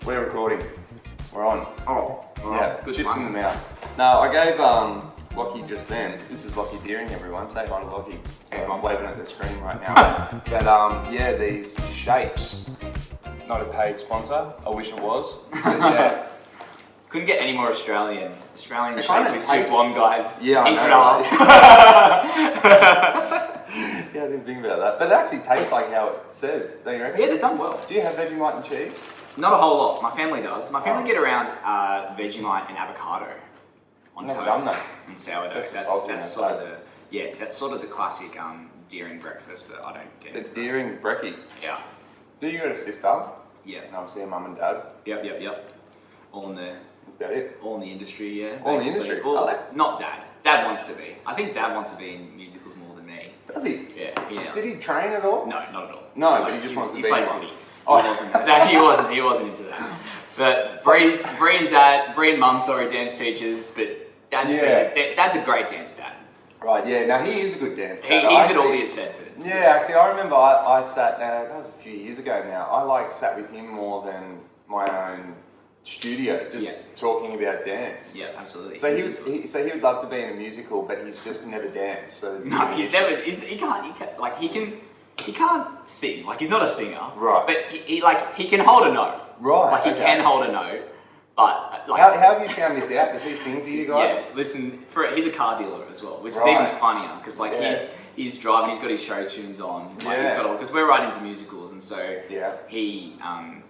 We're recording. We're on. Oh, Yeah, good chips one. in the mouth. No, I gave Lachie just then. This is Lachlan Dearing, everyone. Say hi to Lachie. I'm waving at the screen right now. But yeah, these shapes. Not a paid sponsor. I wish it was. But yeah. Couldn't get any more Australian It shapes kinda with tastes- two blonde guys. Yeah, I Ink know, it up. Yeah, I didn't think about that. But it actually tastes like how it says, don't you reckon? Yeah, they've done well. Do you have Vegemite and cheese? Not a whole lot. My family does. My family get around Vegemite and avocado on Never toast done that. and sourdough. That's Sort of that's sort of the classic Dearing breakfast, but I don't get The it. Dearing brekkie. Yeah. Do you got a sister? Yeah. And obviously a mum and dad. Yep. All in the That's about it. all in the industry, yeah. All in the basically. industry? Well, Are not dad. Dad wants to be. I think Dad wants to be in musicals more than me. Does he? Yeah. Did he train at all? No, not at all. No, but he just wants to he be played one. footy. Oh. He wasn't into that. But Bree and Mum, dance teachers, but Dad's a great dance dad. Right, yeah. Now he is a good dancer. He's at all the Stedfords. Yeah, actually, I remember I sat. That was a few years ago now. I sat with him more than my own studio, just talking about dance. Yeah, absolutely. So he would love to be in a musical, but he's just never danced. So No, he can't sing. Like, he's not a singer. Right. But he can hold a note. Right. Like, he okay. can hold a note. But like, how have you found this out? Does he sing for you guys? yeah, listen, he's a car dealer as well, which is Right. even funnier because he's driving, he's got his show tunes on, like he's got all, because we're right into musicals, and so he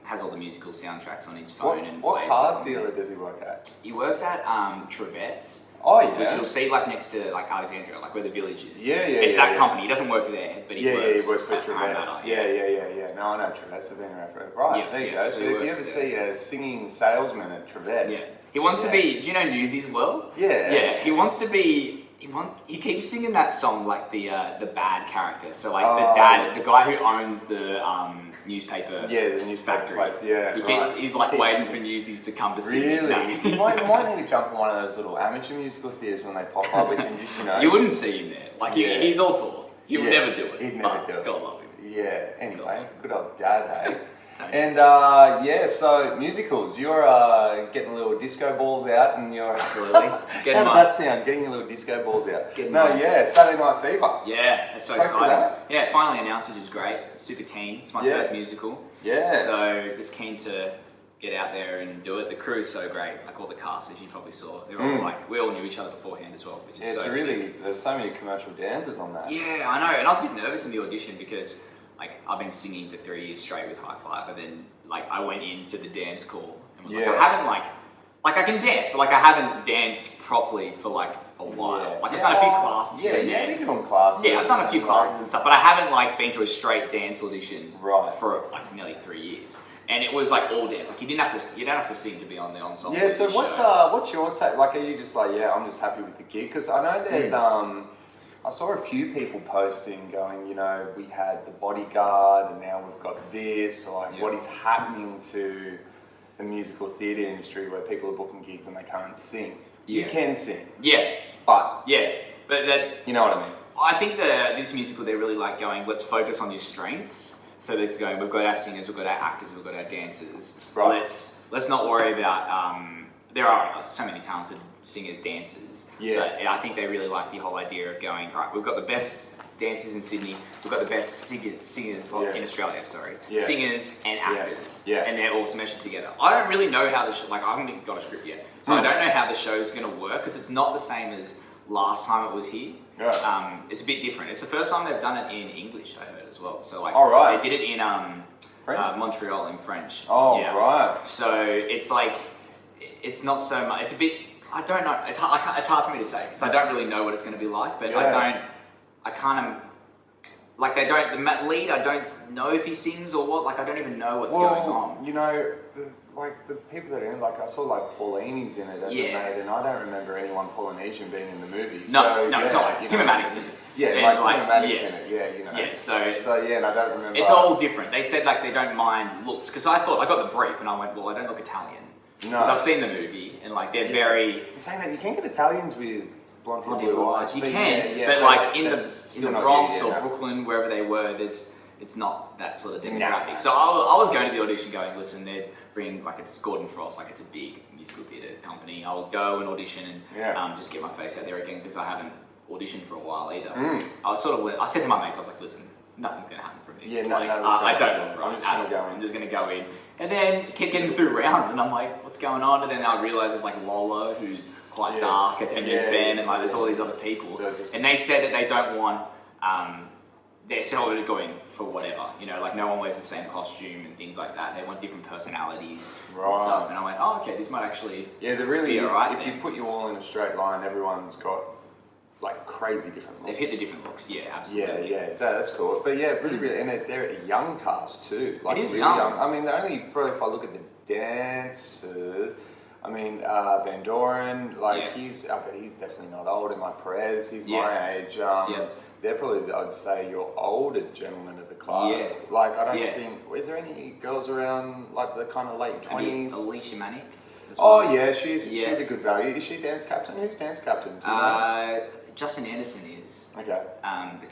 has all the musical soundtracks on his phone. What car dealer does he work at? He works at Trevette's. Oh yeah. Which you'll see like next to like Alexandria, like where the village is. Yeah. It's that company. He doesn't work there, but he works. He works for at Trivet. Parramatta, Yeah. No, I know Trivet. I've been around for it. Right, there you go. So if you ever see a singing salesman at Trivet, he wants to be. Do you know Newsies well? Yeah. He wants to be. He keeps singing that song like the bad character. So like the dad, the guy who owns the newspaper. Yeah, the newspaper place. Yeah. He's like waiting for Newsies to come to sing. Really? No. You might need to jump in one of those little amateur musical theatres when they pop up. We can just You wouldn't see him there. Like he's all tall. He would never do it. He'd never do it. God love him. Yeah. Anyway, good old dad, hey. Totally. And so musicals. You're getting little disco balls out, and you're absolutely. How did that sound? Getting your little disco balls out. Saturday Night Fever. Yeah, that's so exciting. Yeah, finally announced, which is great. Super keen. It's my first musical. Yeah. So just keen to get out there and do it. The crew is so great. Like all the cast, as you probably saw, they're all like, we all knew each other beforehand as well, which is so sick. There's so many commercial dancers on that. Yeah, I know. And I was a bit nervous in the audition because like I've been singing for 3 years straight with High Five, and then like I went into the dance call and was like, I haven't like I can dance, but like I haven't danced properly for like a while. Like I've done a few classes. You've been doing classes. Yeah, I've done a few classes and stuff, but I haven't like been to a straight dance audition for like nearly 3 years. And it was like all dance. Like you don't have to sing to be on the ensemble. Yeah. So what's your take? Like, are you just like, I'm just happy with the gig? Because I know there's I saw a few people posting going, we had the Bodyguard and now we've got this. Like, what is happening to the musical theatre industry where people are booking gigs and they can't sing? You can sing. Yeah. But that. You know what I mean? I think this musical, they're really like going, let's focus on your strengths. So it's going, we've got our singers, we've got our actors, we've got our dancers. Right. Let's not worry about, there are so many talented singers, dancers. Yeah. But I think they really like the whole idea of going, right, we've got the best dancers in Sydney, we've got the best singers in Australia, singers and actors. Yeah. And they're all meshed together. I don't really know how I haven't got a script yet. So I don't know how the show's going to work because it's not the same as last time it was here. Yeah. It's a bit different. It's the first time they've done it in English, I heard as well. So like, they did it in Montreal in French. Oh, right. So it's like, it's not so much. It's a bit. I don't know. It's hard for me to say because I don't really know what it's going to be like. But I kind of like they don't. The lead, I don't know if he sings or what. Like I don't even know what's going on. The people that are in, like I saw like Paulini's in it as a maid, and I don't remember anyone Polynesian being in the movie. It's not like Tim and Maddox in it. Yeah, Tim and Maddox in it. Yeah, Yeah, so and I don't remember. It's all different. They said like they don't mind looks because I thought I got the brief and I went, well, I don't look Italian. Because I've seen the movie and like they're very. You're saying that you can get Italians with blonde hair, blue eyes. You can, but like in the Bronx or Brooklyn, wherever they were, it's not that sort of demographic. So I was going to the audition going, listen, they're bringing, like, it's Gordon Frost, like, it's a big musical theatre company. I'll go and audition and just get my face out there again, because I haven't auditioned for a while either. I said to my mates, I was like, listen, nothing's going to happen from this. Yeah, I don't know. I'm just going to go in. I'm just going to go in. And then keep getting through rounds, and I'm like, what's going on? And then I realise there's like Lolo, who's quite dark, and then there's Ben, and like there's all these other people. So and they said that they don't want their seller to go in for whatever, you know, like no one wears the same costume and things like that. They want different personalities and stuff. And I went, oh, okay, this might actually there really be is. alright. If you put you all in a straight line, everyone's got like crazy different looks. They've hit the different looks, absolutely. Yeah, that's cool. But yeah, really, and they're a young cast too. Like it is really young. I mean, probably if I look at the dancers, I mean, Van Doren, like he's definitely not old. And like Perez, he's my age. They're probably, I'd say, your older gentlemen of the class. Yeah. Like, I don't think, is there any girls around like the kind of late 20s? Alicia Manic. Oh yeah, she's a good value. Is she dance captain? Who's dance captain? Justin Anderson is. Okay. The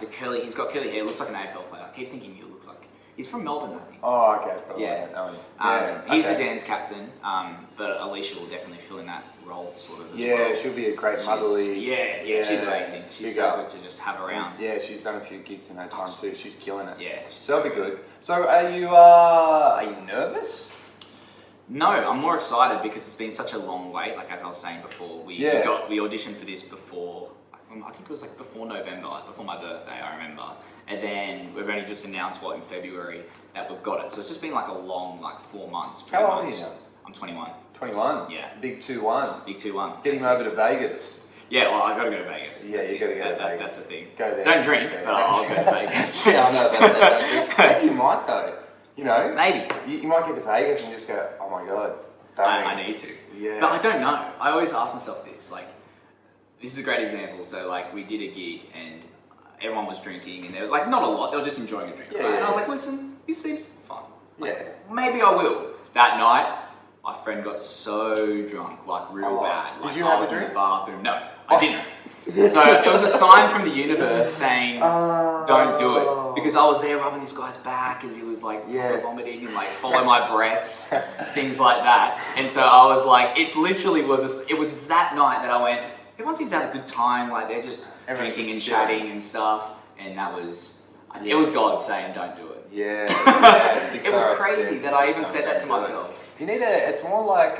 curly guy. He's got curly hair, looks like an AFL player. I keep thinking he looks like. He's from Melbourne, I think. Oh, okay. Probably. He's the dance captain, but Alicia will definitely fill in that role sort of as well. Yeah, she'll be a great motherly. She's amazing. She's so good to just have around. Yeah, she's done a few gigs in her time too. She's killing it. Yeah. So it'll be good. So are you nervous? No, I'm more excited because it's been such a long wait. Like as I was saying before, we auditioned for this before. I think it was like before November, before my birthday, I remember. And then we've only just announced in February that we've got it. So it's just been like a long 4 months. How old are you now? I'm 21. 21? Yeah. Big 2-1. Big 2-1. Get him over to Vegas. Yeah, well, I gotta go to Vegas. Yeah, you gotta go to Vegas. That's the thing. Go there. Don't drink, but I'll go to Vegas. Yeah, I know, that's maybe you might though. You know? Maybe. You might get to Vegas and just go, oh my God. I need to. Yeah. But I don't know. I always ask myself this. Like, this is a great example. So, like, we did a gig and everyone was drinking and they were like, not a lot, they were just enjoying a drink. Yeah, right? And I was like, listen, this seems fun. Maybe I will. That night, my friend got so drunk, like real bad. Like, did you have I was a drink? in the bathroom. No, I didn't. So it was a sign from the universe saying, don't do it. Because I was there rubbing this guy's back as he was like vomiting and like follow my breaths, things like that. And so I was like, it literally was, it was that night that I went, everyone seems to have a good time, like they're just drinking and chatting and stuff. And that was, it was God saying, don't do it. Yeah. It was crazy that I even said that to myself. You need it's more like,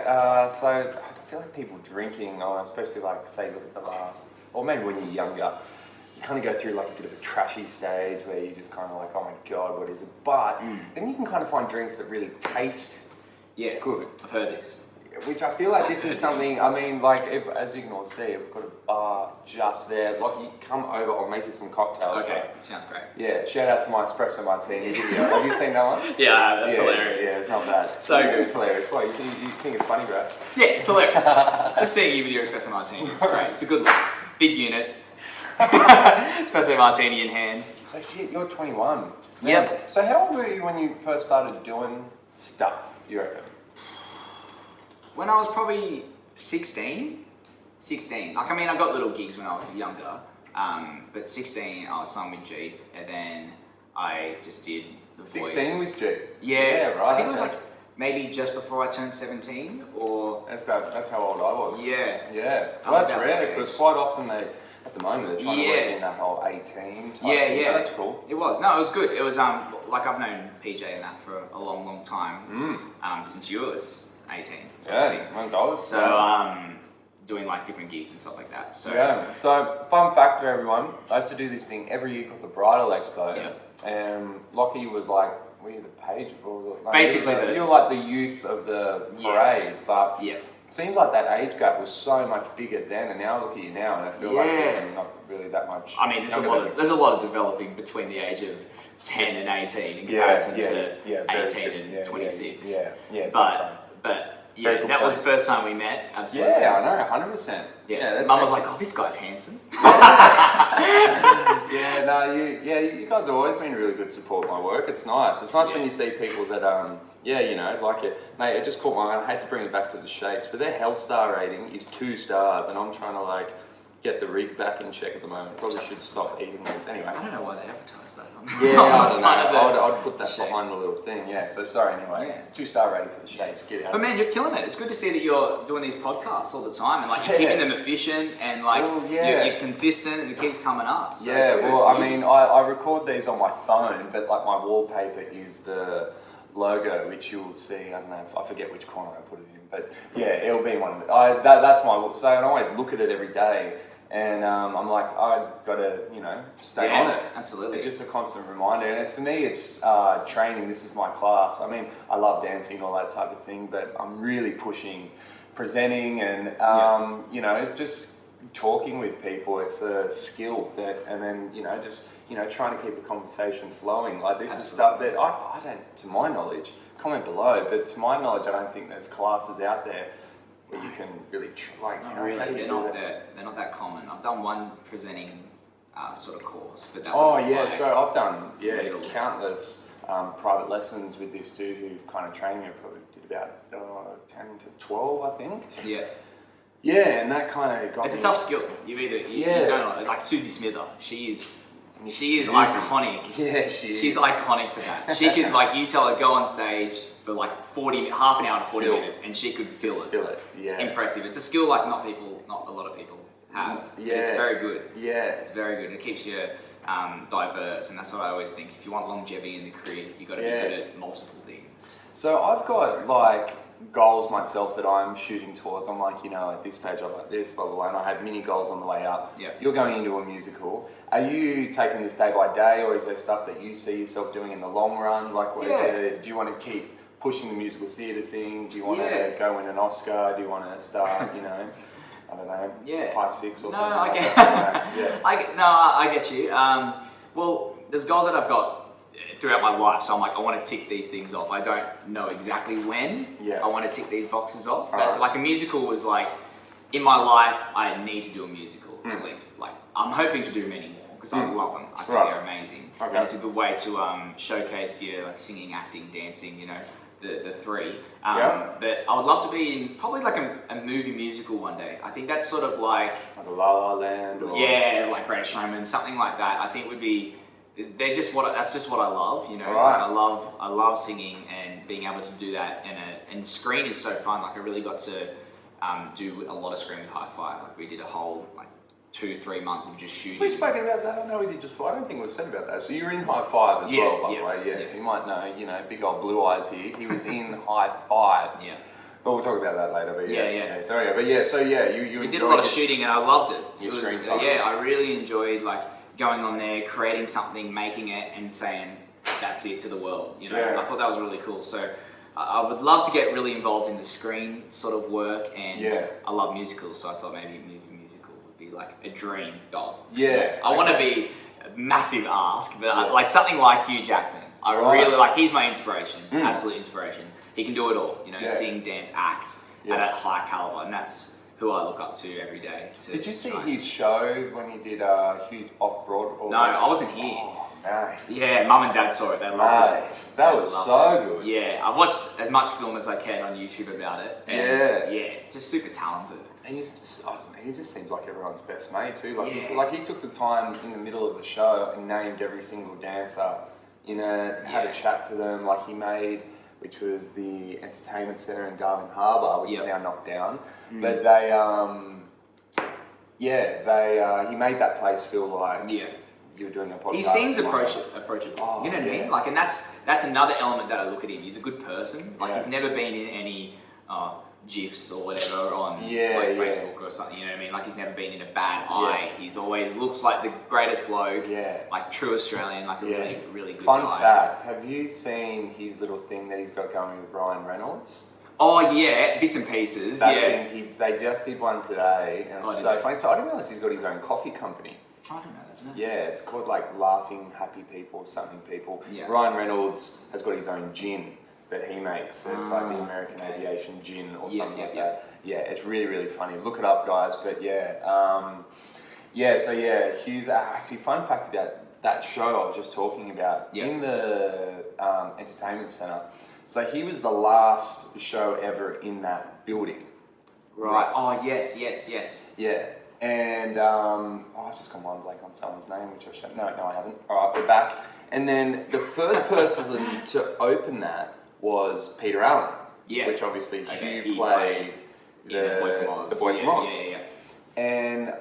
so I feel like people drinking, especially like, say, look at the last, or maybe when you're younger, you kind of go through like a bit of a trashy stage where you just kind of like, oh my God, what is it? But then you can kind of find drinks that really taste good. I've heard this. Which I feel like this is something, I mean, like, as you can all see, we've got a bar just there. Like, you come over, I'll make you some cocktails. Okay, sounds great. Yeah, shout out to my espresso martini video. Have you seen that one? Yeah, that's hilarious. Yeah, it's not bad. So good. It's hilarious. What, you think it's funny, bro? Yeah, it's hilarious. Just seeing you with your espresso martini, it's great. It's a good look. Big unit. Espresso martini in hand. So shit, you're 21. Yep. So how old were you when you first started doing stuff, you reckon? When I was probably 16. Like, I mean, I got little gigs when I was younger, but 16, I was signed with G, and then I just did The Voice. 16 with G? Yeah, right. I think it was like maybe just before I turned 17, or... That's how old I was. Yeah. Yeah. Well, that's rare, because quite often at the moment, they're trying to work in that whole 18 type thing. But that's cool. It was. No, it was good. It was, like, I've known PJ and that for a long, long time, since you was 18. So, doing like different gigs and stuff like that. So So fun fact for everyone, I used to do this thing every year called the Bridal Expo. And Lachie was like, were you the page? Like, basically, you're like the youth of the parade, but it seems like that age gap was so much bigger then, and now look at you now, and I feel like you're not really that much. I mean, there's a lot of developing between the age of 10 and 18 in comparison to 18 and 26. But that was the first time we met. Absolutely. Yeah, I know, 100%. Mum was like, "Oh, this guy's handsome." You guys have always been really good support my work. It's nice. It's nice when you see people that, like it. Mate, it just caught my eye. I hate to bring it back to the shapes, but their health star rating is 2 stars, and I'm trying to like get the rig back in check at the moment. Probably should stop eating these anyway. I don't know why they advertise that. Yeah, I don't know. I'd put that behind the little thing. Yeah. So sorry anyway. Yeah. 2-star rating for the shapes. Get out. But man, you're killing it. It's good to see that you're doing these podcasts all the time and like you're keeping them efficient and like you're consistent and it keeps coming up. So well, I mean, I record these on my phone, but like my wallpaper is the logo, which you will see. I don't know. I forget which corner I put it in, but yeah, it'll be one of it. That's my. So I always look at it every day. And I'm like, I've got to, stay on it. Absolutely. It's just a constant reminder. And for me, it's training. This is my class. I mean, I love dancing, all that type of thing, but I'm really pushing presenting and, just talking with people. It's a skill and then, just, trying to keep a conversation flowing. Like this is stuff that I don't, to my knowledge, comment below, but to my knowledge, I don't think there's classes out there where you can really they're not that common. I've done one presenting sort of course, but that so I've done countless private lessons with this dude who kind of trained me. I probably did about 10 to 12, I think. Yeah, and that kind of got it's a tough skill. You don't like Susie Smither. She is iconic. Yeah, she's iconic for that. She could you tell her go on stage for like half an hour to 40 minutes, and she could feel it. Yeah. It's impressive. It's a skill not a lot of people have. Yeah. It's very good. Yeah. It's very good. It keeps you diverse, and that's what I always think. If you want longevity in the career, you got to be good at multiple things. So I've got goals myself that I'm shooting towards. I'm like, at this stage I like this, blah, blah, blah, and I have mini goals on the way up. Yep. You're going into a musical. Are you taking this day by day, or is there stuff that you see yourself doing in the long run? Like, what is it? Do you want to keep pushing the musical theatre thing? Do you want to go win an Oscar? Do you want to start, I don't know, High 6 or something? I get, I get you. Well, there's goals that I've got throughout my life, so I'm like, I want to tick these things off. I don't know exactly when I want to tick these boxes off. So like a musical was like, in my life, I need to do a musical at least. Like, I'm hoping to do many more because I love them. I think they're amazing, and it's a good way to showcase your singing, acting, dancing. The three. But I would love to be in probably like a movie musical one day. I think that's sort of like a La La Land. Or... like Greatest Showman, something like that. I think would be. That's just what I love. I love singing and being able to do that. And screen is so fun. Like I really got to do a lot of screen with High Five. Like we did a whole 2-3 months of just shooting. We've spoken about that. I know we did just. I don't think we've said about that. So you're in High Five as well, by the way. Yeah. If you might know, big old blue eyes here. He was in High Five. Yeah. But we'll talk about that later. But yeah. Sorry, but you we did a lot of shooting and I loved it. I really enjoyed going on there, creating something, making it, and saying that's it to the world. I thought that was really cool. So I would love to get really involved in the screen sort of work, and I love musicals, so I thought maybe movie musical would be like a dream goal. I want to be a massive ask, but something like Hugh Jackman. I really he's my inspiration, absolute inspiration. He can do it all, sing, dance, act at a high caliber, and that's who I look up to every day. Did you see his show when he did Hugh off Broadway? No, I wasn't here. Oh, nice. Yeah, Mum and Dad saw it. They loved it. That was so good. Yeah, I've watched as much film as I can on YouTube about it. And just super talented. And he just seems like everyone's best mate too. Like he took the time in the middle of the show and named every single dancer in it, had a chat to them. Like he made, which was the entertainment centre in Darling Harbour, which is now knocked down. But they, he made that place feel like you're doing a podcast. He seems approachable. Oh, you know what I mean? And that's another element that I look at him. He's a good person. He's never been in any GIFs or whatever on Facebook or something. You know what I mean? He's never been in a bad eye. He's always looks like the greatest bloke. True Australian. A really, really good guy. Fun fact: have you seen his little thing that he's got going with Ryan Reynolds? Oh yeah, bits and pieces. They just did one today, and it's so funny. So I didn't realise he's got his own coffee company. I don't know that. No. Yeah, it's called Laughing Happy People, something people. Yeah. Ryan Reynolds has got his own gin that he makes. So it's the American Aviation Gin or something like that. Yeah, it's really, really funny. Look it up, guys. But Hughes. Actually, fun fact about that show I was just talking about in the entertainment centre. So he was the last show ever in that building. Right. Oh yes. Yeah. And I've just gone one blank on someone's name, which I should. No, I haven't. All right, we're back. And then the first person to open that was Peter Allen. Yeah. Which obviously he played the Boy from Oz. The Boy from Oz. Yeah. And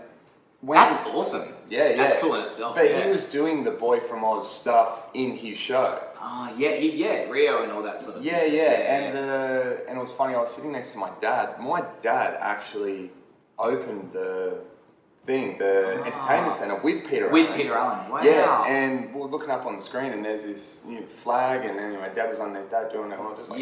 that's awesome. Yeah. That's cool in itself. But he was doing the Boy from Oz stuff in his show. Rio and all that sort of Yeah. And it was funny, I was sitting next to my dad. My dad actually opened the entertainment centre with Peter Allen. With Peter Allen, wow. Yeah, and we're looking up on the screen and there's this flag, and then my dad was underneath that doing it, and I was just like,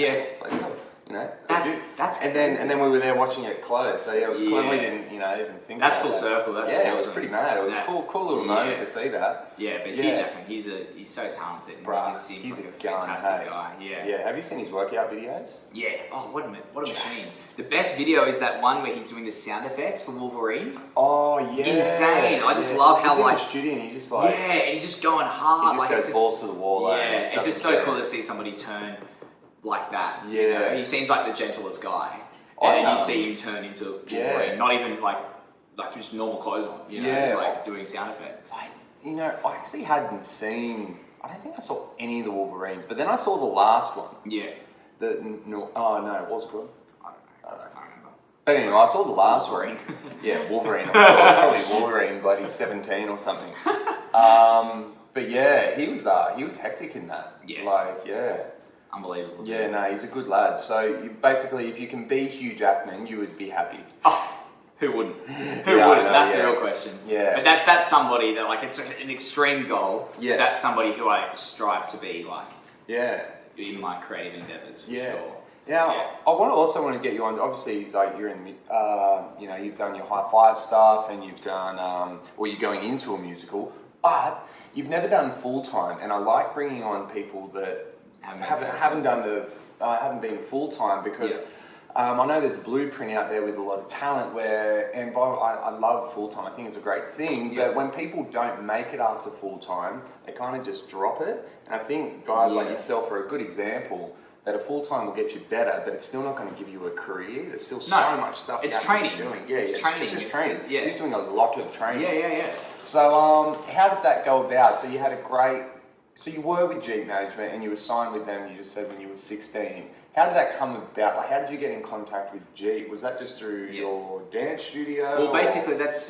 that's and then we were there watching it close. So it was cool. We didn't even think. That's about full that. circle. That's awesome. It was awesome. pretty mad. It was a cool little moment to see that. Yeah, but Hugh Jackman, he's so talented. And he just seems like a fantastic guy. Yeah. Have you seen his workout videos? Yeah. Oh, what a machine! The best video is that one where he's doing the sound effects for Wolverine. Oh yeah. Insane! I just love how he's in the studio and he's just like and he's just going hard. He just goes balls to the wall. It's just so cool to see somebody turn like that. Yeah. He seems like the gentlest guy. And then you see him turn into Wolverine, not even like just normal clothes on, like doing sound effects. I actually hadn't seen, I don't think I saw any of the Wolverines, but then I saw the last one. Yeah. It was good. I don't know, I can't remember. But anyway, I saw the last Wolverine. Wolverine. Probably Wolverine, bloody 17 or something. But yeah, he was hectic in that. Yeah. Unbelievable. Yeah, no, he's a good lad. So basically, if you can be Hugh Jackman, you would be happy. Oh, who wouldn't? Who wouldn't? That's the real question. Yeah. But that's somebody that it's an extreme goal. Yeah. That's somebody who I strive to be like. Yeah. In my creative endeavors, for sure. Now, I also want to get you on. Obviously, you're in, you've done your high five stuff, and you've done, you're going into a musical, but you've never done full time. And I like bringing on people that haven't been full time because I know there's a blueprint out there with a lot of talent I love full time. I think it's a great thing, but when people don't make it after full time, they kind of just drop it. And I think guys like yourself are a good example that a full time will get you better, but it's still not going to give you a career. There's still so much stuff. It's training. Doing. It's training. It's just training. Yeah, he's doing a lot of training. Yeah. So how did that go about? So you had So you were with Jeep Management and you were signed with them, you just said when you were 16. How did that come about? How did you get in contact with Jeep? Was that just through your dance studio? Well, basically that's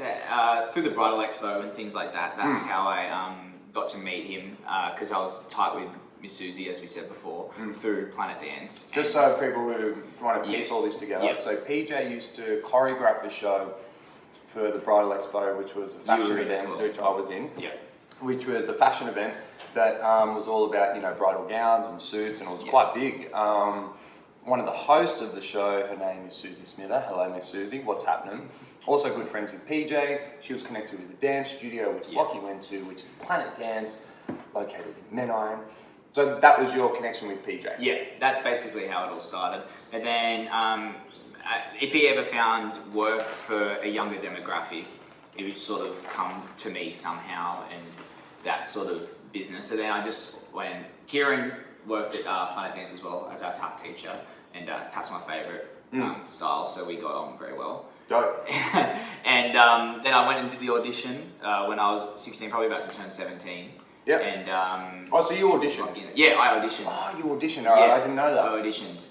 through the Bridal Expo and things like that. That's how I got to meet him because I was tight with Miss Susie, as we said before, through Planet Dance. Just so people who want to piece all this together. So PJ used to choreograph a show for the Bridal Expo, which was a fashion event, which I was in. Yeah. Which was a fashion event that was all about, bridal gowns and suits, and it was quite big. One of the hosts of the show, her name is Susie Smither. Hello, Miss Susie. What's happening? Also good friends with PJ. She was connected with the dance studio, which Lachie went to, which is Planet Dance, located in Menai. So that was your connection with PJ? Yeah, that's basically how it all started. And then if he ever found work for a younger demographic, it would sort of come to me somehow, and that sort of business. So then when Kieran worked at Planet Dance as well as our tap teacher, and tap's my favourite style, so we got on very well. Dope. And then I went and did the audition when I was 16, probably about to turn 17. Yep. And so you auditioned? Yeah, I auditioned. Oh, you auditioned. Alright, I didn't know that. I auditioned,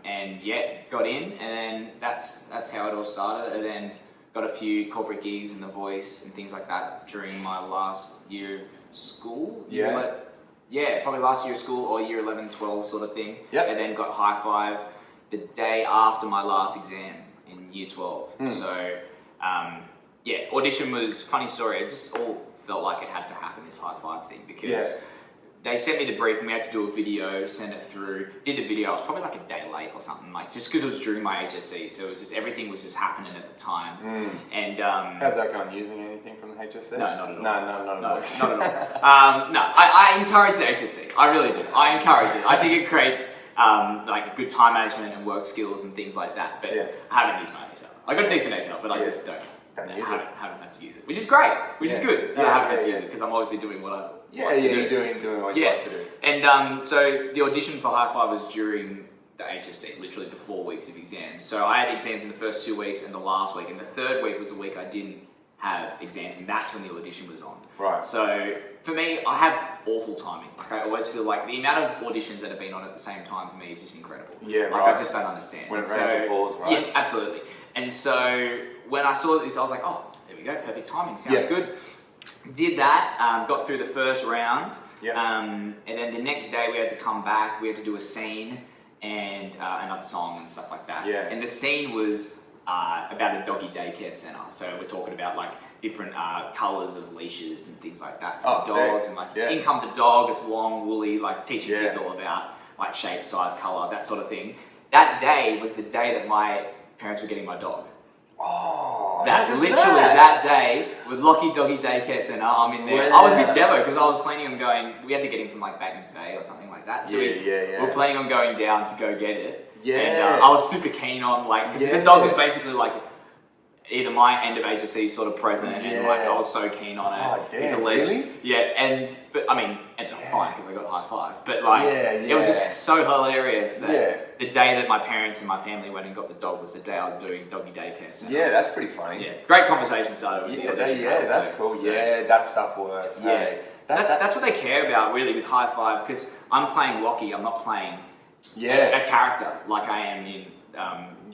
and got in, and then that's how it all started. And then got a few corporate gigs in The Voice and things like that during my last year of school. Probably last year of school or year 11, 12 sort of thing. Yep. And then got high five the day after my last exam in year 12. So, audition was, funny story, it just all felt like it had to happen, this high five thing, because they sent me the brief and we had to do a video, send it through, did the video. I was probably like a day late or something, just because it was during my HSC, so it was just, everything was just happening at the time. And how's that going? Using anything from the HSC? No, not at all. No, not at all. I encourage the HSC. I really do. I encourage it. I think it creates good time management and work skills and things like that. But I haven't used my HL. I got a decent HL, but I just don't. Haven't had to use it, which is great, which is good. I haven't had to use it because I'm obviously doing what I like to do. You're doing what you like to do. And so the audition for High Five was during the HSC, literally the 4 weeks of exams. So I had exams in the first 2 weeks and the last week, and the third week was the week I didn't have exams, and that's when the audition was on. Right. So for me, I have awful timing. Like I always feel like the amount of auditions that have been on at the same time for me is just incredible. Yeah, like I just don't understand. When it rains it pours, right? Yeah, absolutely. And so when I saw this, I was like, oh, there we go, perfect timing, sounds good. Did that, got through the first round, and then the next day we had to come back, we had to do a scene and another song and stuff like that. Yeah. And the scene was about a doggy daycare centre. So we're talking about like different colours of leashes and things like that for dogs. And like in comes a dog, it's long, woolly, like teaching kids all about like shape, size, colour, that sort of thing. That day was the day that my parents were getting my dog. Oh, that day with Lachie Doggy Daycare Centre, I'm in there. I was a bit devo because I was planning on going. We had to get him from like Batemans Bay or something like that. So we were planning on going down to go get it. Yeah, and I was super keen on like because the dog was basically like either my end of HSC sort of present, and like I was so keen on it. Oh, damn, he's a legend. Really? But I mean, ended up fine because I got high five. But like, it was just so hilarious that the day that my parents and my family went and got the dog was the day I was doing doggy daycare centre. Yeah, that's pretty funny. Yeah, great conversation started with that's cool. So, that stuff works. Yeah, hey. That's what they care about really with high five because I'm playing Lachie. I'm not playing a character like I am in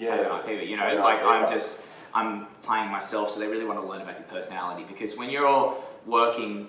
Saturday Night Fever. You know, like I'm playing myself, so they really want to learn about your personality because when you're all working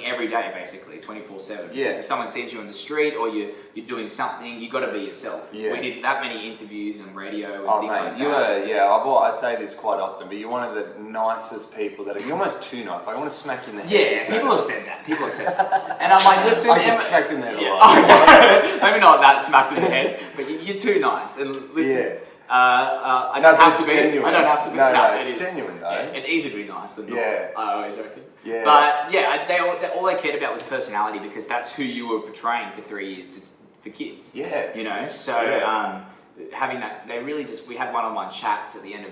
every day basically 24/7. Because if someone sees you on the street or you're doing something, you got to be yourself. We did that many interviews and radio and things like that. I say this quite often, but you're one of the nicest people you're almost too nice. Like I want to smack you in the head. Yeah, people have said that. And I'm like, listen, I get smacked in the head a lot. Maybe not that smacked in the head, but you're too nice. And listen. I don't have to be. Genuine. I don't have to be. No, it's genuine though. Yeah, it's easy to be nice than not. I always reckon. Yeah. But all they cared about was personality because that's who you were portraying for 3 years for kids. Yeah. You know, so having that, they really we had one-on-one chats at the end of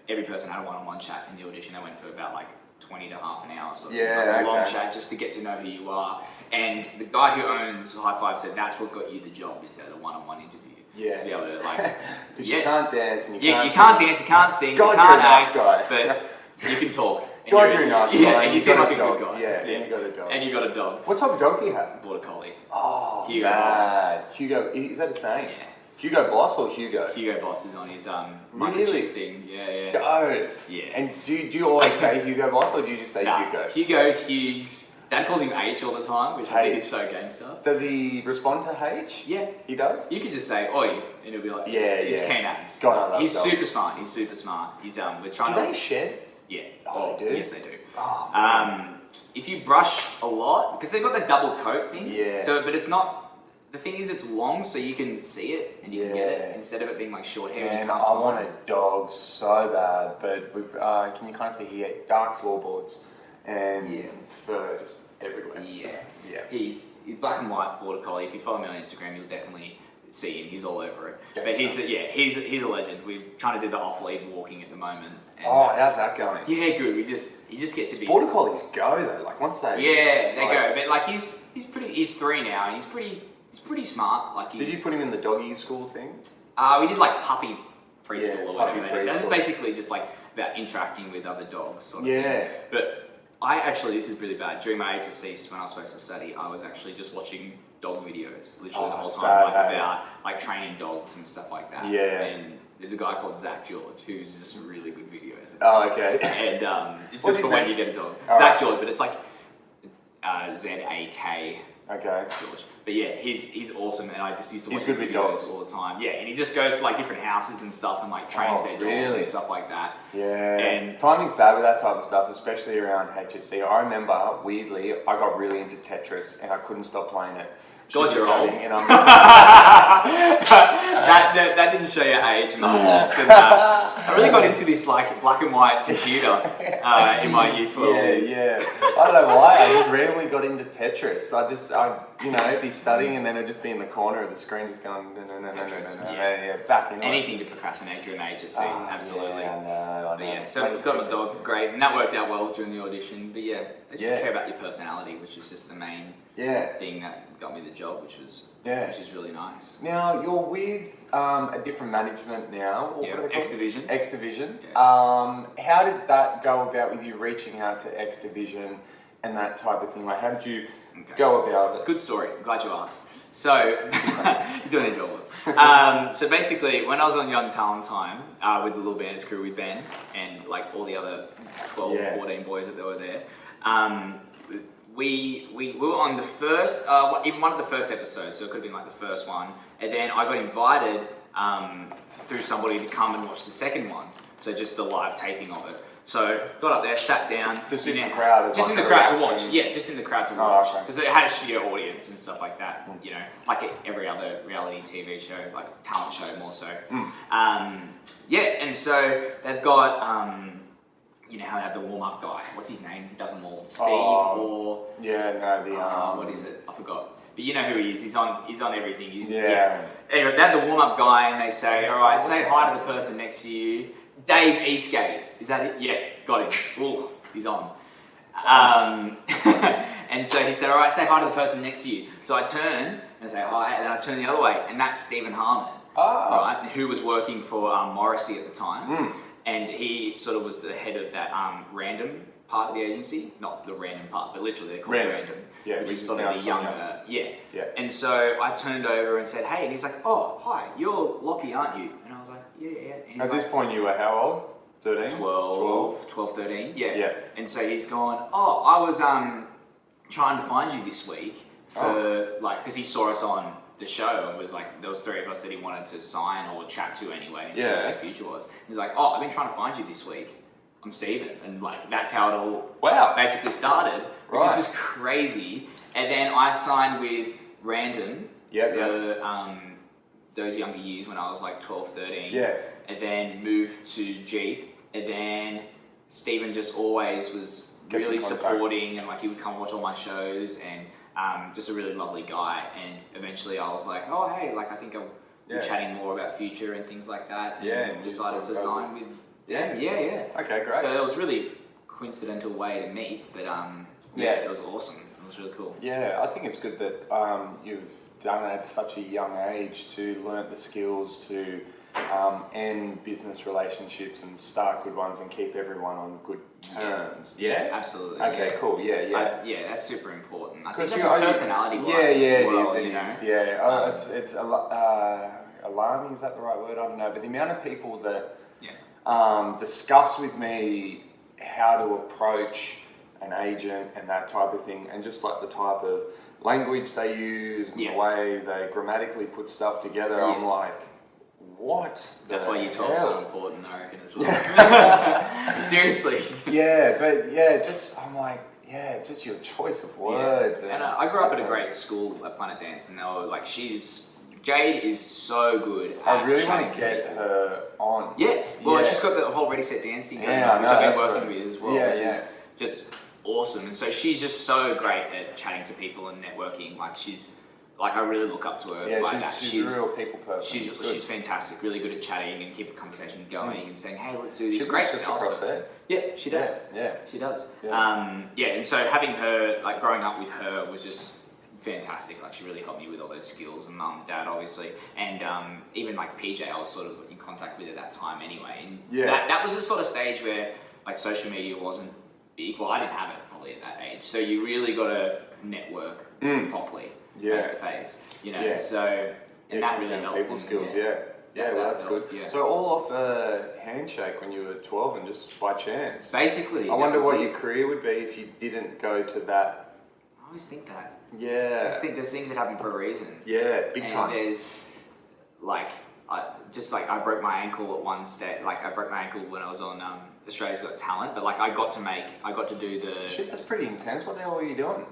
every person had a one-on-one chat in the audition. They went for about like 20 to half an hour, so a long chat just to get to know who you are. And the guy who owns High Five said that's what got you the job is the one-on-one interview. To be able to like, because you can't dance and you can't dance, you can't sing, you can't act, but you can talk. God, you're a nice guy. And you seem like a good guy. And you got a dog. And you got a dog. What type of dog do you have? Border Collie. Oh, Hugo Boss. Hugo, is that his name? Yeah. Hugo Boss or Hugo? Hugo Boss is on his microchip thing. Yeah. Dope. Yeah. And do you always say Hugo Boss or do you just say Hugo? Hugo, Hughes. Dad calls him H all the time, which I think is so gangster. Does he respond to H? Yeah. He does? You could just say, oi, and he'll be like, it's keen as. God, I love He's dogs. super smart. We're trying Do they shed? Yeah. Oh, they do? Yes, they do. Oh, if you brush a lot, because they've got that double coat thing. Yeah. So, but it's not, the thing is it's long so you can see it and you can get it instead of it being like short hair. Man, I want a dog so bad, but with, can you kind of see here, dark floorboards and fur just everywhere. Yeah. He's black and white border collie. If you follow me on Instagram, you'll definitely see him. He's all over it. But he's a legend. We're trying to do the off-lead walking at the moment. And how's that going? Yeah, good. He just gets to be. Border collies go though. Like once they. Yeah, they go. But like he's 3 now, and he's pretty smart. Like did you put him in the doggy school thing? We did like puppy preschool or whatever. Preschool. That's basically just like about interacting with other dogs. Sort of thing. But this is really bad. During my HSC, when I was supposed to study, I was actually just watching dog videos literally the whole time, about like training dogs and stuff like that. Yeah. And there's a guy called Zach George who's just really good videos. Oh, okay. And it's just for when you get a dog. Zach George, but it's like ZAK. Okay. George. But yeah, he's awesome, and I just used to watch his videos all the time. Yeah, and he just goes to like different houses and stuff, and like trains their dog and stuff like that. Yeah. And timing's bad with that type of stuff, especially around HSC. I remember weirdly, I got really into Tetris, and I couldn't stop playing it. God, you're old. And I'm that didn't show your age much. I really got into this like black and white computer in my year 12 years. Yeah. I don't know why. I just randomly got into Tetris. I'd be studying and then I'd just be in the corner of the screen just going back in. Anything to procrastinate during HSC, absolutely. Yeah, I know. But yeah, so got my dog, great, and that worked out well during the audition. But yeah, they just care about your personality, which is just the main thing that got me the job, which is really nice. Now you're with a different management now. X Division. X Division. How did that go about with you reaching out to X Division and that type of thing? Like, how did you go about it? Good story. I'm glad you asked. So, you're doing your job. So basically, when I was on Young Talent Time with the Little Bandits crew with Ben and like all the other 12, 14 boys that were there, we were on the first, even one of the first episodes, so it could have been like the first one, and then I got invited through somebody to come and watch the second one, so just the live taping of it. So got up there, sat down. Just in the crowd. Just in the crowd to watch. Yeah, just in the crowd to watch. Because it had a studio audience and stuff like that. You know, like every other reality TV show, like talent show more so. And so they've got, you know how they have the warm-up guy. What's his name? He does them all. Steve or... Yeah, no, what is it? I forgot. But you know who he is. He's on everything. Anyway, they have the warm-up guy and they say, all right, say hi to the person next to you. Dave Eastgate, is that it? Yeah, got him. Ooh, he's on. And so he said, all right, say hi to the person next to you. So I turn and say hi, and then I turn the other way, and that's Stephen Harmon, right, who was working for Morrissey at the time. And he sort of was the head of that random part of the agency. Not the random part, but literally they're called random. Yeah, which is sort of the younger. And so I turned over and said, hey, and he's like, oh, hi, you're Lachie, aren't you? And I was like, yeah. And at this point you were how old? 13? 12, 13, yeah. And so he's gone, oh, I was trying to find you this week for like, because he saw us on the show and was like, there was 3 of us that he wanted to sign or chat to anyway and see what their future was. He's like, oh, I've been trying to find you this week. I'm Stephen. And like, that's how it all basically started, which is just crazy. And then I signed with Random for those younger years when I was like 12, 13. And then moved to Jeep. And then Stephen just always was really supporting and like he would come watch all my shows and just a really lovely guy. And eventually I was like, oh, hey, like I think I'll be chatting more about future and things like that. And decided to sign with them. Okay, great. So it was really coincidental way to meet, but it was awesome. It was really cool. Yeah, I think it's good that you've done it at such a young age to learn the skills to end business relationships and start good ones and keep everyone on good terms. Yeah, absolutely. Okay, cool. Yeah. That's super important. I think that's just personality-wise as well. It is. It's alarming. Is that the right word? I don't know. But the amount of people that discuss with me how to approach an agent and that type of thing, and just like the type of language they use and the way they grammatically put stuff together, I'm like, what? That's why you talk so important, I reckon, as well. Seriously. I'm like, just your choice of words. And I grew up at a great school at Planet Dance, and they were like, Jade is so good at I really want to get her on. She's got the whole Ready Set Dance thing going on, which I've been working with as well, which is just awesome. And so she's just so great at chatting to people and networking. Like I really look up to her like that. She's a real people person. She's fantastic, really good at chatting and keep a conversation going and saying, hey, let's do this. She's great across there. Yeah, she does. She does. And so having her, like growing up with her was just fantastic. Like she really helped me with all those skills, and mum, dad, obviously, and even like PJ, I was sort of in contact with at that time anyway. And that was the sort of stage where like social media wasn't big. Well, I didn't have it probably at that age, so you really got to network properly, face to face. You know, so and that really helped. People skills, well, that's good. So all off a handshake when you were 12 and just by chance. Basically. I wonder what your career would be if you didn't go to that. I always think that. Yeah. I just think there's things that happen for a reason. Yeah, big time. And there's like, I broke my ankle at one stage. Like I broke my ankle when I was on Australia's Got Talent, but like I got to do the... Shit, that's pretty intense. What the hell were you doing?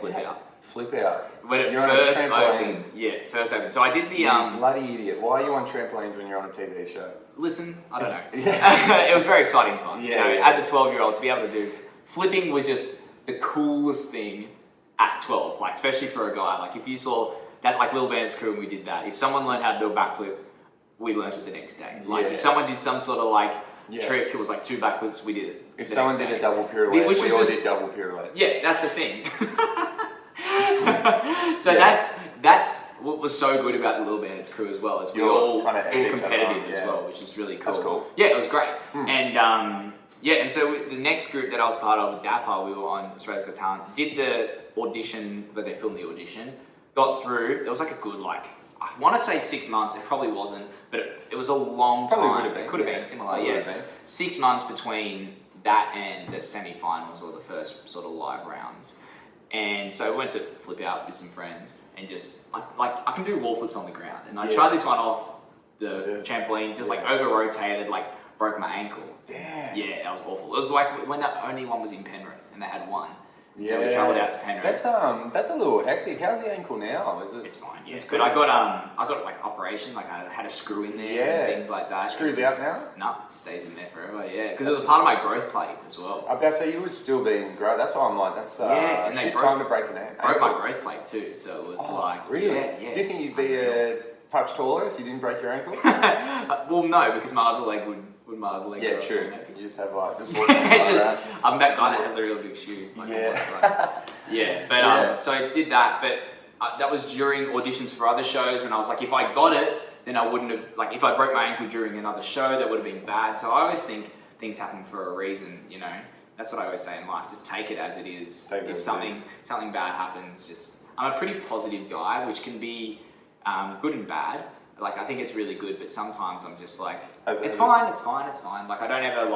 Flip out. Flip out. When it first opened. Yeah, first opened. So I did the... You bloody idiot. Why are you on trampolines when you're on a TV show? Listen, I don't know. It was very exciting times. As a 12-year-old, to be able to do... Flipping was just the coolest thing at 12. Like, especially for a guy. Like, if you saw that, like, Little Bandits crew and we did that, if someone learned how to do a backflip, we learned it the next day. Like, if someone did some sort of, like, trick. It was like 2 backflips. We did it. If someone did a double pirouette, we all did double pirouettes. Yeah, that's the thing. So that's what was so good about the Little Bandits crew as well. Is we all competitive as well, which is really cool. That's cool. Yeah, it was great. And and so the next group that I was part of with Dapper, we were on Australia's Got Talent. Did the audition where they filmed the audition. Got through. It was like a good I want to say 6 months. It probably wasn't, but it was a long time. It could have been similar. Yeah, 6 months between that and the semi-finals or the first sort of live rounds. And so I went to flip out with some friends and just I can do wall flips on the ground. And I tried this one off the trampoline, just over rotated, broke my ankle. Damn. Yeah, that was awful. It was like when the only one was in Penrith and they had one. And so we travelled out to Penrith. That's a little hectic. How's the ankle now? Is it? It's fine. Yeah, but I got operation. I had a screw in there and things like that. Screws out now? No, it stays in there forever. Yeah, because it was a part of my growth plate as well. I bet so you were still being growth. That's why I'm like, that's and they time to break an ankle. Broke my growth plate too. So it was really? Yeah. Do you think you'd be a touch taller if you didn't break your ankle? Well, no, because my other leg would my other leg. Yeah, true. You just have just walking I'm that guy that has a real big shoe. So I did that, but that was during auditions for other shows when I was like, if I got it, then I wouldn't have, if I broke my ankle during another show, that would have been bad. So I always think things happen for a reason, That's what I always say in life, just take it as it is. If something bad happens, I'm a pretty positive guy, which can be good and bad. I think it's really good, but sometimes I'm just it's fine. I don't ever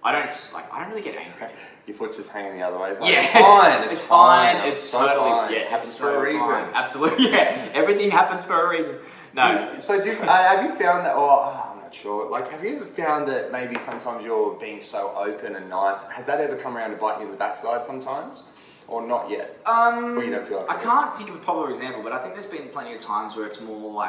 I don't really get angry. Your foot's just hanging the other way. It's it's fine. It's so totally fine. It happens for a reason. Fine. Absolutely, everything happens for a reason. No. So have you found that? I'm not sure. Have you ever found that maybe sometimes you're being so open and nice? Has that ever come around to bite you in the backside sometimes? Or not yet? Or you don't feel I can't think of a popular example, but I think there's been plenty of times where it's more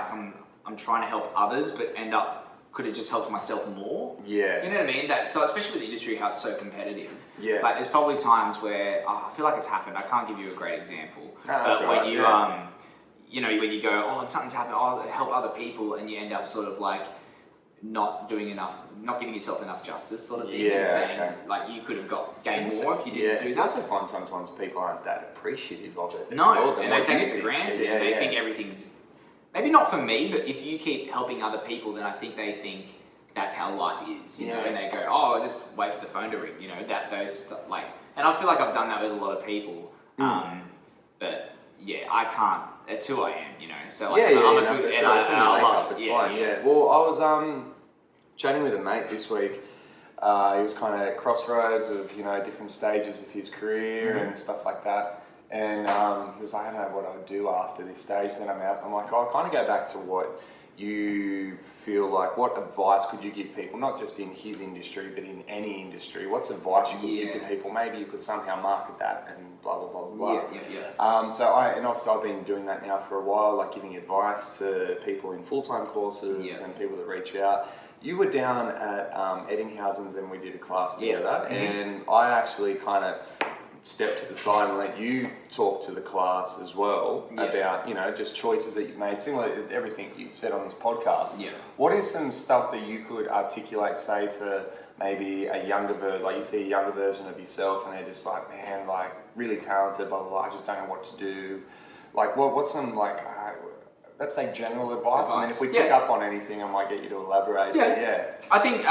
I'm trying to help others, but end up could have just helped myself more. Yeah. You know what I mean? So especially with the industry, how it's so competitive. Yeah. There's probably times where I feel like it's happened. I can't give you a great example. But when you when you go, something's happened, help other people, and you end up sort of not doing enough, not giving yourself enough justice, sort of thing. Yeah. And saying you could have gained more if you didn't do that. I also find sometimes people aren't that appreciative of it. No, and they take it for granted, and they think everything's. Maybe not for me, but if you keep helping other people, then I think they think that's how life is, you know, and they go, just wait for the phone to ring, and I feel like I've done that with a lot of people, but I can't, that's who I am, so I'm a good, and I love it, it's fine, Well, I was chatting with a mate this week, he was kind of at crossroads of, different stages of his career and stuff like that. And he was like, I don't know what I'd do after this stage. Then I'm out. I'm like, I kind of go back to what you feel like. What advice could you give people, not just in his industry, but in any industry? What's advice you could give to people? Maybe you could somehow market that and blah, blah, blah, blah, blah. So obviously I've been doing that now for a while, giving advice to people in full-time courses and people that reach out. You were down at Eddinghausen's and we did a class together. And I actually kind of step to the side and let you talk to the class as well about, just choices that you've made, similar to everything you've said on this podcast. Yeah. What is some stuff that you could articulate, say, to maybe a younger version, you see a younger version of yourself and they're just man, really talented, blah, blah, blah, I just don't know what to do. What's some, let's say general advice, and then if we pick up on anything, I might get you to elaborate. I think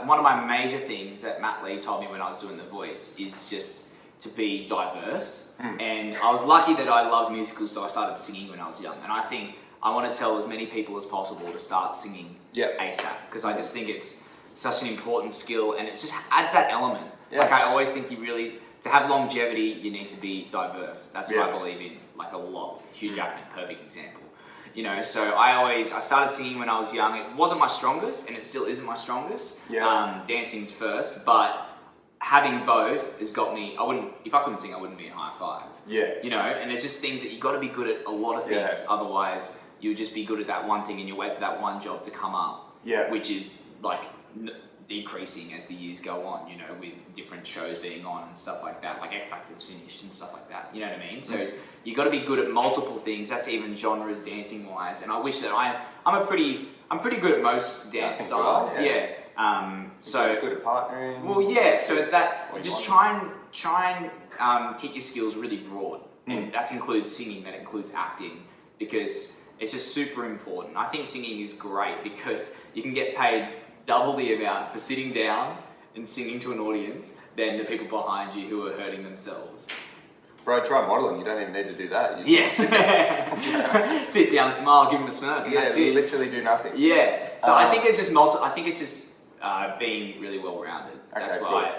one of my major things that Matt Lee told me when I was doing The Voice is just to be diverse, and I was lucky that I loved musicals, so I started singing when I was young, and I think I want to tell as many people as possible to start singing ASAP, because I just think it's such an important skill, and it just adds that element. I always think to have longevity, you need to be diverse. That's what I believe in, a lot. Hugh Jackman, perfect example. So I started singing when I was young. It wasn't my strongest, and it still isn't my strongest. Dancing's first, but having both has got me. If I couldn't sing, I wouldn't be in High Five. And it's just things that you got to be good at a lot of things. Otherwise, you would just be good at that one thing, and you wait for that one job to come up. Which is decreasing as the years go on. With different shows being on and stuff like that. X Factor's finished and stuff like that. You know what I mean? So you got to be good at multiple things. That's even genres, dancing wise. And I wish that I'm pretty good at most dance styles. So good at partnering. Well, yeah. So it's that. Just want? try and keep your skills really broad, and that includes singing. That includes acting, because it's just super important. I think singing is great because you can get paid double the amount for sitting down and singing to an audience than the people behind you who are hurting themselves. Bro, try modelling. You don't even need to do that. You sit down, smile, give them a smirk, and that's it. Literally do nothing. Yeah. So I think it's just I think it's just being really well-rounded. That's what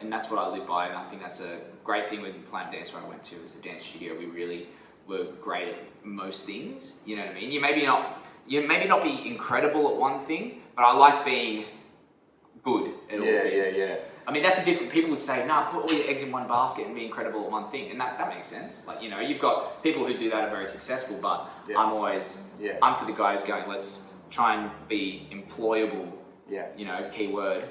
that's what I live by, and I think that's a great thing with Planet Dance, where I went to as a dance studio. We really were great at most things. You know what I mean? You maybe not be incredible at one thing, but I like being good at all things. Yeah. I mean, that's a different. People would say, "No, put all your eggs in one basket and be incredible at one thing," and that makes sense. Like, you've got people who do that are very successful, but I'm for the guys going, let's try and be employable. Yeah. Keyword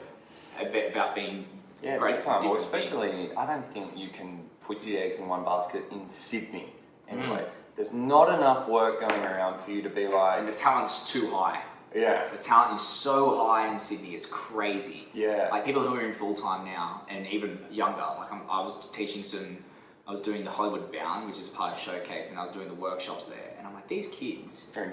about being great time. Well, especially, I don't think you can put your eggs in one basket in Sydney. Anyway, there's not enough work going around for you to be like. And the talent's too high. Yeah. The talent is so high in Sydney, it's crazy. Yeah. Like people who are in full time now, and even younger. Like I was doing the Hollywood Bound, which is part of Showcase, and I was doing the workshops there. And I'm like, these kids are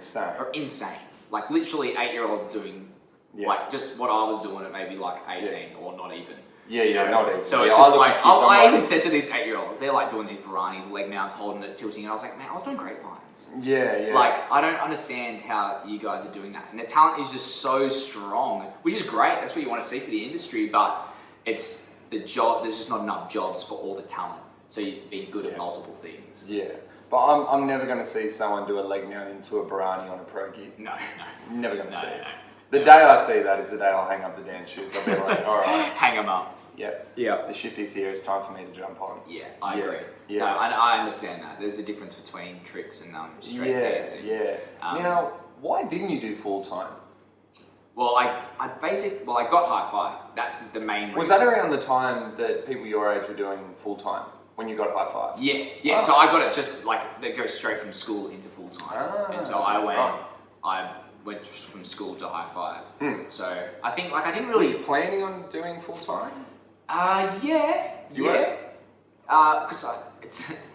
insane. Like literally 8-year-olds doing like just what I was doing at maybe like 18 or not even. Yeah, not even. So it's just like, I even said to these 8-year-olds, they're like doing these Baranis, leg mounts, holding it, tilting, and I was like, man, I was doing grapevines. Yeah. Like, I don't understand how you guys are doing that. And the talent is just so strong, which is great. That's what you want to see for the industry, but it's the job, there's just not enough jobs for all the talent. So you're being good at multiple things. Yeah. But I'm never going to see someone do a leg mount into a Barani on a pro gig. No. Never going to see it. The day I see that is the day I'll hang up the dance shoes. I'll be like, all right. Hang them up. Yeah. The ship is here. It's time for me to jump on. Yeah, I agree. Yeah. No, I understand that. There's a difference between tricks and straight dancing. Yeah. Now, why didn't you do full time? Well, I got High Five. That's the main reason. Was that around the time that people your age were doing full time? When you got High Five? Yeah. Oh. So I got it just like that goes straight from school into full time, and so I went from school to High Five. So I think I didn't really. Were you planning on doing full time? Yeah. You were? Because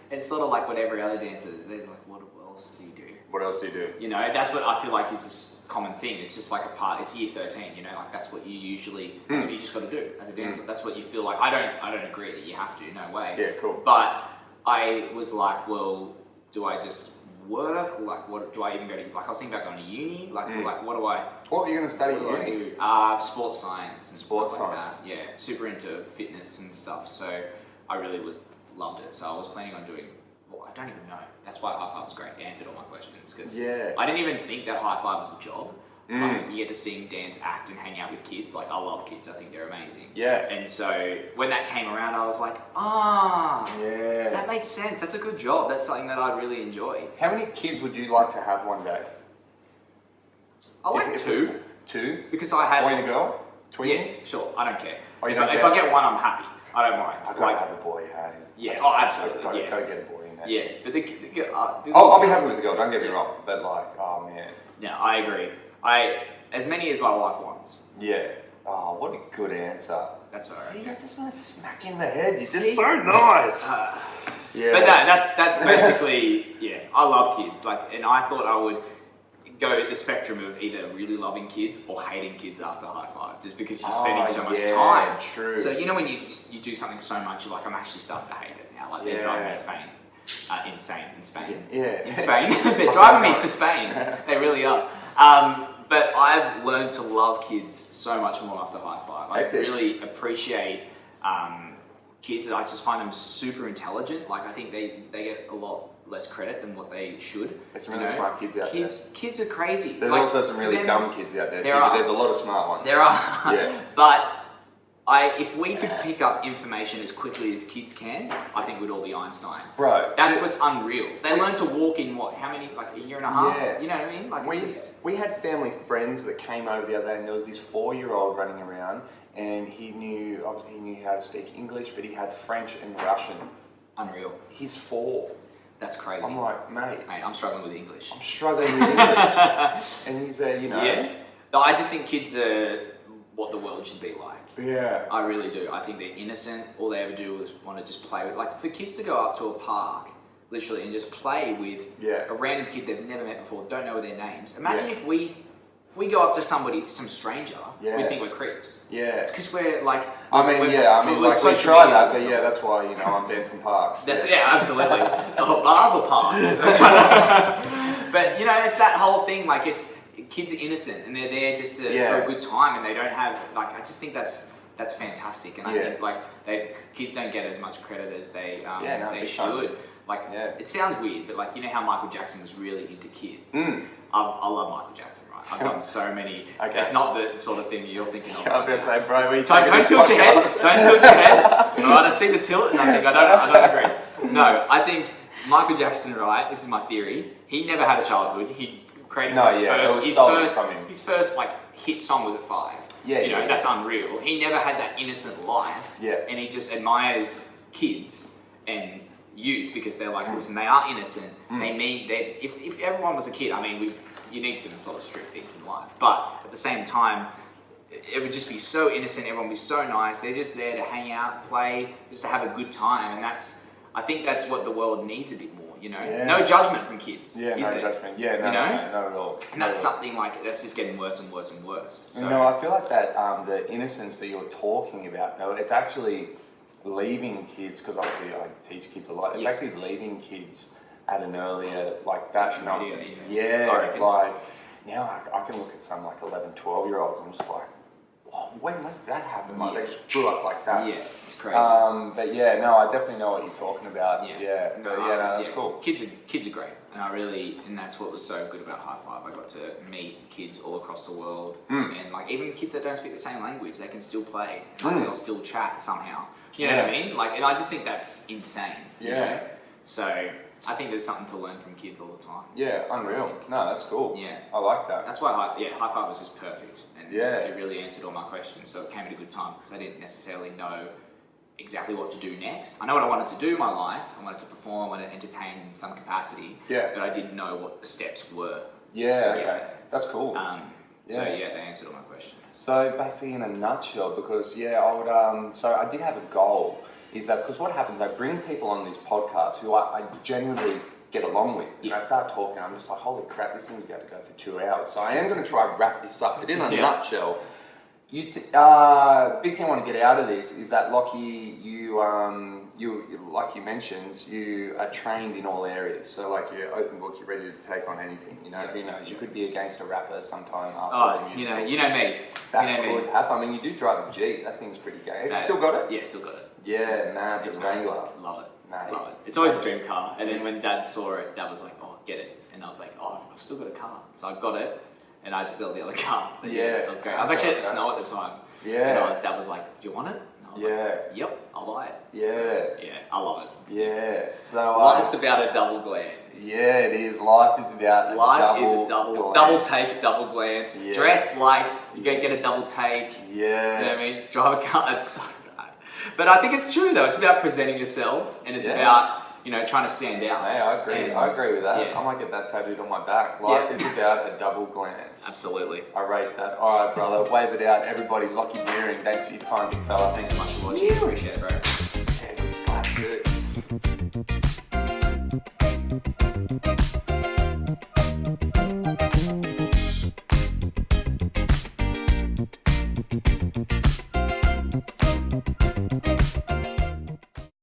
it's sort of like what every other dancer. They're like, what else do you do? What else do you do? That's what I feel like is a common thing. It's just like a part. It's year 13. Like that's what you usually. That's what you just got to do as a dancer. That's what you feel like. I don't agree that you have to. No way. Yeah, cool. But I was like, well, do I just work? Like, what do I even go to? Like, I was thinking about going to uni. Like what do I? What were you going to study at uni? Sports science and sports stuff science. Like that. Yeah, super into fitness and stuff. So I really loved it. So I was planning on doing. Well, I don't even know. That's why High Five was great. It answered all my questions because I didn't even think that High Five was a job. Like, you get to sing, dance, act, and hang out with kids. Like, I love kids. I think they're amazing. Yeah. And so when that came around, I was like, that makes sense. That's a good job. That's something that I really enjoy. How many kids would you like to have one day? I like two. Two? Because I had... Boy and a girl? Twins? Yeah, sure. I don't care. Oh, if I get one, I'm happy. I don't mind. I've got to have a boy, hey? Yeah, absolutely. Got to get a boy in there. Yeah, but I'll be happy with the girl, don't get me wrong. But oh man. Yeah, I agree. As many as my wife wants. Yeah. Oh, what a good answer. That's all right. See, I just want to smack in the head. You're just so nice. Yeah. But no, that's basically, I love kids. And I thought I would go the spectrum of either really loving kids or hating kids after High Five, just because you're spending so much time. True. So when you do something so much, you're like, I'm actually starting to hate it now. Like they're driving me insane in Spain. Yeah. In Spain, they're driving me to Spain. They really are. But I've learned to love kids so much more after High Five. I really appreciate kids. I just find them super intelligent. Like I think they get a lot less credit than what they should. There's some really smart kids out there. Kids are crazy. There's also some really dumb kids out there too, but there's a lot of smart ones. There are. Yeah. But if we could pick up information as quickly as kids can, I think we'd all be Einstein. Bro. That's what's unreal. They learn to walk in how many, like a year and a half? Yeah. You know what I mean? Like we had family friends that came over the other day, and there was this 4-year-old running around, and he knew how to speak English, but he had French and Russian. Unreal. He's 4. That's crazy. I'm like, mate, I'm struggling with English. I'm struggling with English. And he's Yeah. No, I just think kids are what the world should be like. Yeah. I really do. I think they're innocent. All they ever do is want to just play with, like for kids to go up to a park, literally, and just play with a random kid they've never met before, don't know their names. Imagine if we go up to somebody, some stranger, we think we're creeps. Yeah. It's because we're like... we try that, but that's why, I'm banned from parks. Absolutely. Bars or parks. But, it's that whole thing, like kids are innocent and they're there just for a good time, and they don't have, like, I just think that's fantastic. And I think, like, kids don't get as much credit as they should. Like, it sounds weird, but like, how Michael Jackson was really into kids. I love Michael Jackson, right? I've done so many. Okay. It's not the sort of thing you're thinking of. I'm going to say, bro, don't tilt your head. Don't tilt your head. All right, I see the tilt and I think I don't agree. No, I think Michael Jackson, right? This is my theory. He never had a childhood. He created his first like hit song was at 5. Yeah, that's unreal. He never had that innocent life. Yeah. And he just admires kids and youth because they're like, listen, they are innocent. They mean that if everyone was a kid, I mean, you need some sort of strict things in life, but at the same time, it would just be so innocent. Everyone would be so nice. They're just there to hang out, play, just to have a good time, and I think that's what the world needs a bit more. No judgment from kids. Yeah, no judgment. Yeah, no, not at all. And that's something like that's just getting worse and worse and worse. So, I feel like that the innocence that you're talking about, though, it's actually leaving kids, because obviously I teach kids a lot. It's actually leaving kids at an earlier, like that. Social media, like now I can look at some like 11, 12-year-olds and I'm just like, when did that happen? Like they just grew up like that. Yeah, it's crazy. But I definitely know what you're talking about. That's cool. Kids are great, and that's what was so good about High Five. I got to meet kids all across the world, and like even kids that don't speak the same language, they can still play, and they'll still chat somehow. You know what I mean? Like, and I just think that's insane. So I think there's something to learn from kids all the time. Yeah, unreal. No, that's cool. Yeah, I like that. That's why High Five was just perfect, and it really answered all my questions. So it came at a good time because I didn't necessarily know exactly what to do next. I know what I wanted to do in my life. I wanted to perform, I wanted to entertain in some capacity. Yeah. But I didn't know what the steps were. Yeah. Okay. That's cool. So they answered all my questions. So basically, in a nutshell, because I would. So I did have a goal. Is that because what happens? I bring people on these podcasts who I genuinely get along with, and I start talking. I'm just like, holy crap, this thing's about to go for 2 hours. So I am going to try and wrap this up. But in a nutshell, big thing I want to get out of this is that Lachie, you like you mentioned, you are trained in all areas. So like you're open book, you're ready to take on anything. Who knows? You could be a gangster rapper sometime after the music. You know me. That could happen. I mean, you do drive a Jeep. That thing's pretty gay. Have you still got it? Yeah, still got it. Yeah, man, the Wrangler. Love it. It's always a dream car. And then when Dad saw it, Dad was like, "Oh, get it." And I was like, "Oh, I've still got a car." So I got it, and I had to sell the other car. But that was great. I was actually at the snow at the time. Yeah. And Dad was like, "Do you want it?" And I was like, "Yep, I'll buy it." Yeah. So, I love it. Yeah. So life's about a double glance. Yeah, it is. Life is about a double take, double glance. Yeah. Dress like you get a double take. Yeah. You know what I mean? Drive a car. It's so right. But I think it's true though. It's about presenting yourself, and it's about trying to stand out. Hey, I agree. I agree with that. Yeah. I might get that tattooed on my back. Life is about a double glance. Absolutely. I rate that. All right, brother. Wave it out, everybody. Lachlan Dearing. Thanks for your time, big fella. Thanks so much for watching. Appreciate it, bro. Yeah, good slap too.